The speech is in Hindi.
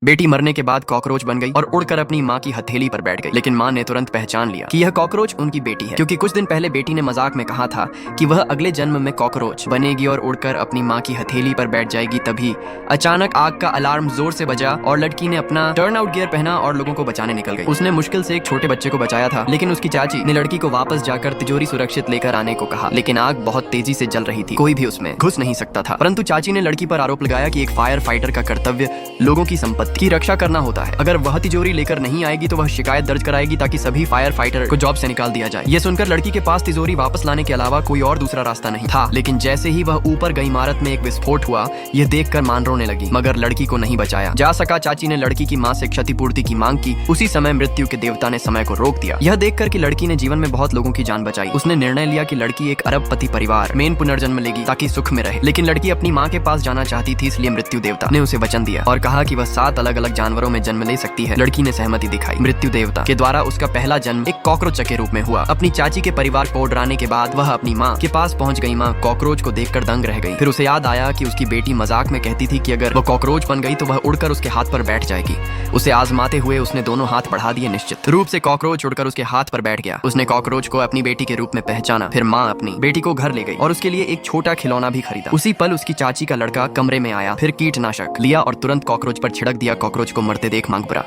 बेटी मरने के बाद कॉकरोच बन गई और उड़कर अपनी माँ की हथेली पर बैठ गई। लेकिन माँ ने तुरंत पहचान लिया कि यह कॉकरोच उनकी बेटी है, क्योंकि कुछ दिन पहले बेटी ने मजाक में कहा था कि वह अगले जन्म में कॉकरोच बनेगी और उड़कर अपनी माँ की हथेली पर बैठ जाएगी। तभी अचानक आग का अलार्म जोर से बजा और लड़की ने अपना टर्न आउट गियर पहना और लोगों को बचाने निकल गई। उसने मुश्किल से एक छोटे बच्चे को बचाया था, लेकिन उसकी चाची ने लड़की को वापस जाकर तिजोरी सुरक्षित लेकर आने को कहा। लेकिन आग बहुत तेजी से जल रही थी, कोई भी उसमें घुस नहीं सकता था। परंतु चाची ने लड़की पर आरोप लगाया कि एक फायर फाइटर का कर्तव्य लोगों की संपत्ति की रक्षा करना होता है। अगर वह तिजोरी लेकर नहीं आएगी तो वह शिकायत दर्ज कराएगी ताकि सभी फायर फाइटर को जॉब से निकाल दिया जाए। यह सुनकर लड़की के पास तिजोरी वापस लाने के अलावा कोई और दूसरा रास्ता नहीं था। लेकिन जैसे ही वह ऊपर गई इमारत में एक विस्फोट हुआ, यह देखकर मान रोने लगी, मगर लड़की को नहीं बचाया जा सका। चाची ने लड़की की मां से क्षतिपूर्ति की मांग की। उसी समय मृत्यु के देवता ने समय को रोक दिया। यह देखकर कि लड़की ने जीवन में बहुत लोगों की जान बचाई, उसने निर्णय लिया कि लड़की एक अरबपति परिवार में पुनर्जन्म लेगी ताकि सुख में रहे। लेकिन लड़की अपनी माँ के पास जाना चाहती थी, इसलिए मृत्यु देवता ने उसे वचन दिया और कहा कि वह 7 अलग अलग जानवरों में जन्म ले सकती है। लड़की ने सहमति दिखाई। मृत्यु देवता के द्वारा उसका पहला जन्म एक कॉकरोच के रूप में हुआ। अपनी चाची के परिवार को डराने के बाद वह अपनी माँ के पास पहुंच गई। माँ कॉकरोच को देखकर दंग रह गई। फिर उसे याद आया कि उसकी बेटी मजाक में कहती थी कि अगर वह कॉकरोच बन गई तो वह उड़कर उसके हाथ पर बैठ जाएगी। उसे आजमाते हुए उसने दोनों हाथ बढ़ा दिए। निश्चित रूप से कॉकरोच उड़कर उसके हाथ पर बैठ गया। उसने कॉकरोच को अपनी बेटी के रूप में पहचाना। फिर माँ अपनी बेटी को घर ले गई और उसके लिए एक छोटा खिलौना भी खरीदा। उसी पल उसकी चाची का लड़का कमरे में आया, फिर कीटनाशक लिया और तुरंत कॉकरोच पर छिड़क दिया। कॉकरोच को मरते देख मांग भरा।